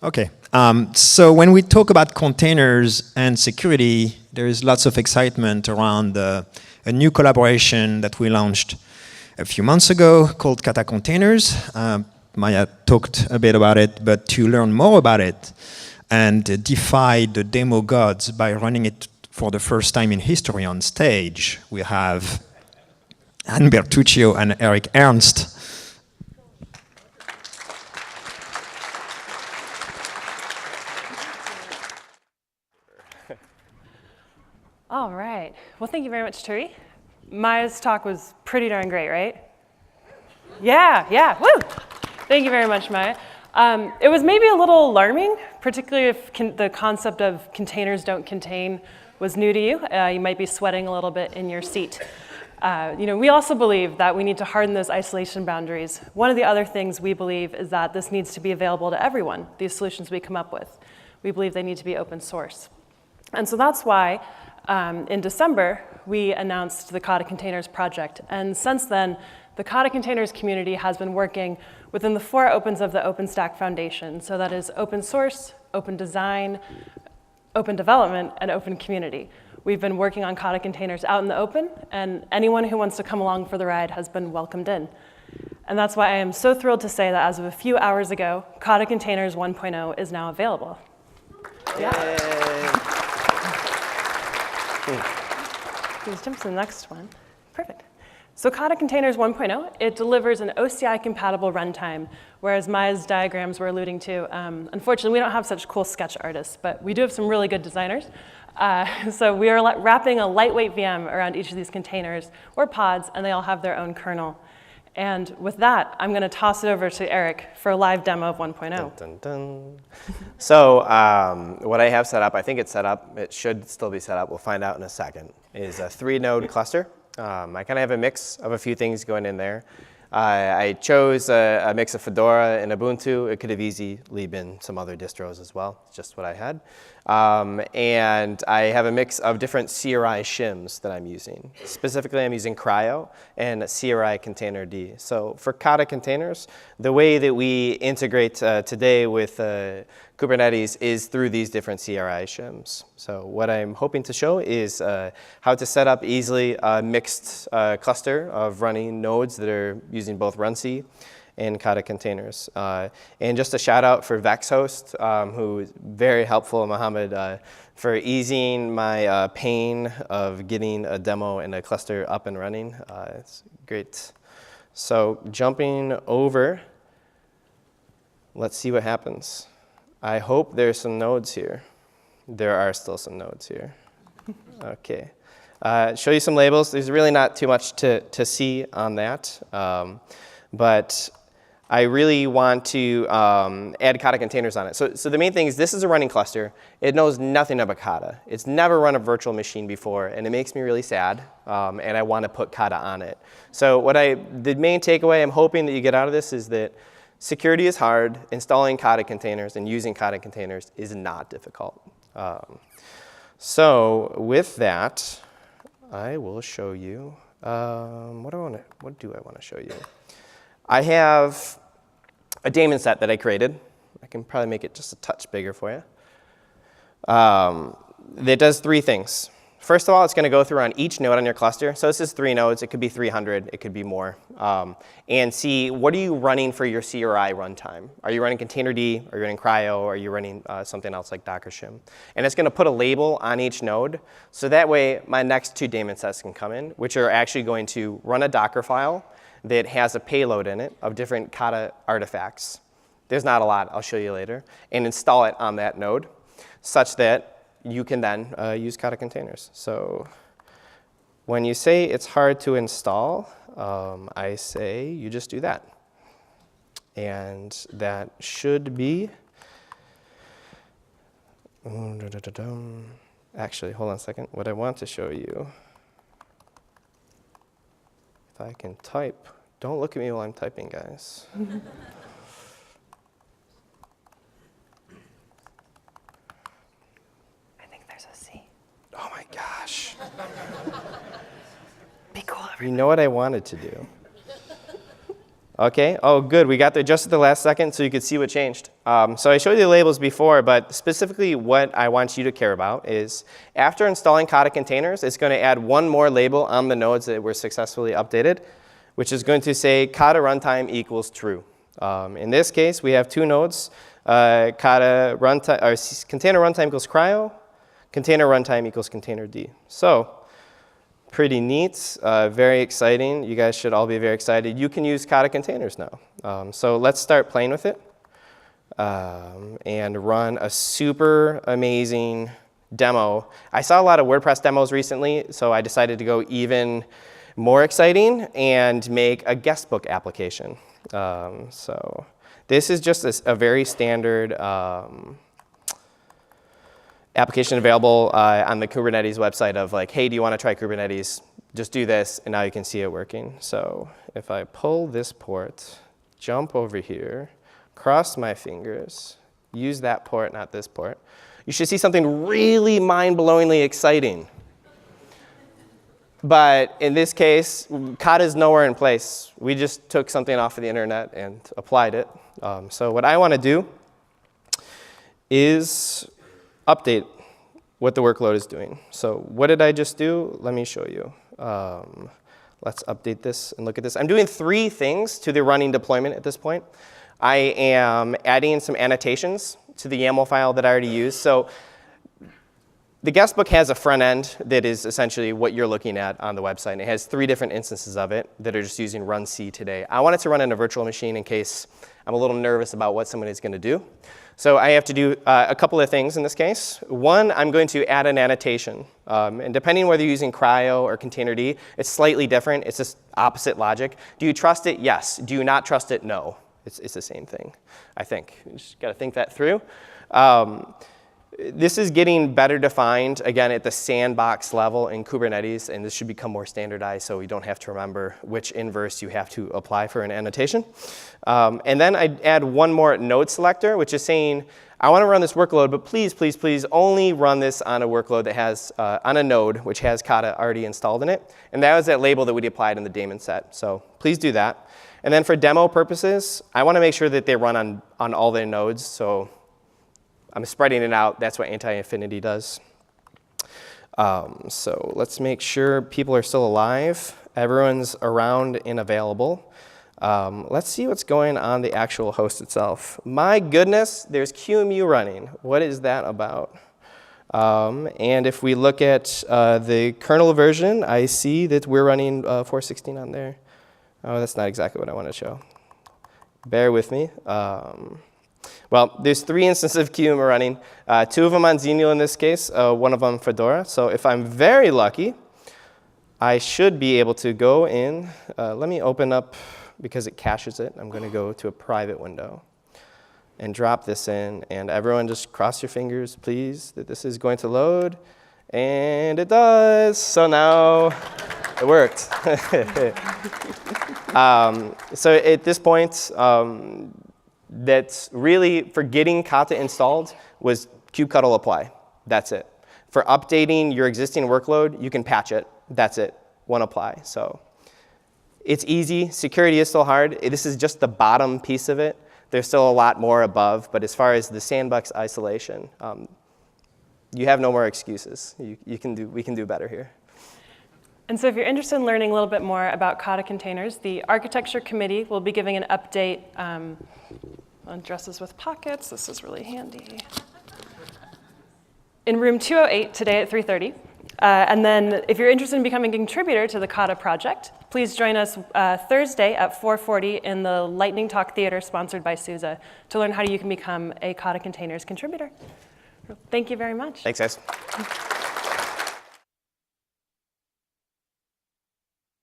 Okay, so when we talk about containers and security, there is lots of excitement around a new collaboration that we launched a few months ago called Kata Containers. Maya talked a bit about it, but to learn more about it and defy the demo gods by running it for the first time in history on stage, we have Anne Bertuccio and Eric Ernst. All right. Well, thank you very much, Turi. Maya's talk was pretty darn great, right? Yeah, woo! Thank you very much, Maya. It was maybe a little alarming, particularly if the concept of containers don't contain was new to you. You might be sweating a little bit in your seat. We also believe that we need to harden those isolation boundaries. One of the other things we believe is that this needs to be available to everyone, these solutions we come up with. We believe they need to be open source. And so that's why in December, we announced the Kata Containers project. And since then, the Kata Containers community has been working within the 4 opens of the OpenStack Foundation. So that is open source, open design, open development, and open community. We've been working on Kata Containers out in the open, and anyone who wants to come along for the ride has been welcomed in. And that's why I am so thrilled to say that as of a few hours ago, Kata Containers 1.0 is now available. Yeah. Please jump to the next one. Perfect. So Kata Containers 1.0, it delivers an OCI-compatible runtime, whereas Maya's diagrams were alluding to. Unfortunately, we don't have such cool sketch artists, but we do have some really good designers. So we are wrapping a lightweight VM around each of these containers or pods, and they all have their own kernel. And with that, I'm going to toss it over to Eric for a live demo of 1.0. Dun, dun, dun. So what I have set up, I think it's set up, it should still be set up, we'll find out in a second, is a 3-node cluster. I kind of have a mix of a few things going in there. I chose a mix of Fedora and Ubuntu. It could have easily been some other distros as well. It's just what I had. And I have a mix of different CRI shims that I'm using. Specifically, I'm using Cryo and CRI Containerd. So for Kata Containers, the way that we integrate today with Kubernetes is through these different CRI shims. So what I'm hoping to show is how to set up easily a mixed cluster of running nodes that are using both runC and Kata Containers. And just a shout out for VexHost, who is very helpful, Mohammed, for easing my pain of getting a demo and a cluster up and running. It's great. So jumping over, let's see what happens. I hope there's some nodes here. There are still some nodes here. Okay. Show you some labels. There's really not too much to see on that. But I really want to add Kata Containers on it. So the main thing is this is a running cluster. It knows nothing about Kata. It's never run a virtual machine before, and it makes me really sad, and I want to put Kata on it. So the main takeaway I'm hoping that you get out of this is that security is hard. Installing Kata Containers and using Kata Containers is not difficult. So with that, I will show you, what do I want to show you? I have a daemon set that I created. I can probably make it just a touch bigger for you. That does 3 things. First of all, it's going to go through on each node on your cluster. So this is 3 nodes. It could be 300. It could be more. And see, what are you running for your CRI runtime? Are you running Containerd? Are you running Cryo? Or are you running something else like Docker Shim? And it's going to put a label on each node. So that way, my next 2 daemon sets can come in, which are actually going to run a Docker file that has a payload in it of different Kata artifacts. There's not a lot. I'll show you later. And install it on that node such that you can then use Kata Containers. So when you say it's hard to install, I say you just do that. And that should be, actually, hold on a second. What I want to show you, if I can type, don't look at me while I'm typing, guys. Oh my gosh. Be cool, everybody. You know what I wanted to do? Okay, oh good, we got there just at the last second so you could see what changed. So I showed you the labels before, but specifically what I want you to care about is after installing Kata Containers, it's going to add one more label on the nodes that were successfully updated, which is going to say Kata runtime equals true. In this case, we have two nodes, Kata runtime, or container runtime equals cryo, container runtime equals containerd. So pretty neat, very exciting. You guys should all be very excited. You can use Kata Containers now. So let's start playing with it and run a super amazing demo. I saw a lot of WordPress demos recently, so I decided to go even more exciting and make a Guestbook application. So this is just a very standard application available on the Kubernetes website of like, hey, do you want to try Kubernetes? Just do this, and now you can see it working. So if I pull this port, jump over here, cross my fingers, use that port, not this port, you should see something really mind-blowingly exciting. But in this case, Kata is nowhere in place. We just took something off of the internet and applied it. So what I want to do is update what the workload is doing. So what did I just do? Let me show you. Let's update this and look at this. I'm doing 3 things to the running deployment at this point. I am adding some annotations to the YAML file that I already used. So the Guestbook has a front end that is essentially what you're looking at on the website. And it has 3 different instances of it that are just using run C today. I want it to run in a virtual machine in case I'm a little nervous about what someone is going to do. So I have to do a couple of things in this case. One, I'm going to add an annotation. And depending whether you're using cryo or containerd, it's slightly different. It's just opposite logic. Do you trust it? Yes. Do you not trust it? No. It's the same thing, I think. You just got to think that through. This is getting better defined, again, at the sandbox level in Kubernetes, and this should become more standardized so we don't have to remember which inverse you have to apply for an annotation. And then I add one more node selector, which is saying, I want to run this workload, but please, please, please only run this on a workload that has, on a node which has Kata already installed in it. And that was that label that we applied in the daemon set. So please do that. And then for demo purposes, I want to make sure that they run on all their nodes. So I'm spreading it out. That's what anti-infinity does. So let's make sure people are still alive. Everyone's around and available. Let's see what's going on the actual host itself. My goodness, there's QEMU running. What is that about? And if we look at the kernel version, I see that we're running 4.16 on there. Oh, that's not exactly what I want to show. Bear with me. Well, there's 3 instances of QEMU running, 2 of them on Xenial in this case, 1 of them Fedora. So if I'm very lucky, I should be able to go in. Let me open up, because it caches it, I'm going to go to a private window and drop this in. And everyone just cross your fingers, please, that this is going to load. And it does. So now it worked. So at this point, that's really, for getting Kata installed, was kubectl apply. That's it. For updating your existing workload, you can patch it. That's it. One apply. So it's easy. Security is still hard. This is just the bottom piece of it. There's still a lot more above. But as far as the sandbox isolation, you have no more excuses. We can do better here. And so if you're interested in learning a little bit more about Kata containers, the architecture committee will be giving an update on dresses with pockets. This is really handy. In room 208 today at 3:30. And then if you're interested in becoming a contributor to the Kata project, please join us Thursday at 4:40 in the Lightning Talk Theater sponsored by SUSE to learn how you can become a Kata Containers contributor. Thank you very much. Thanks, guys.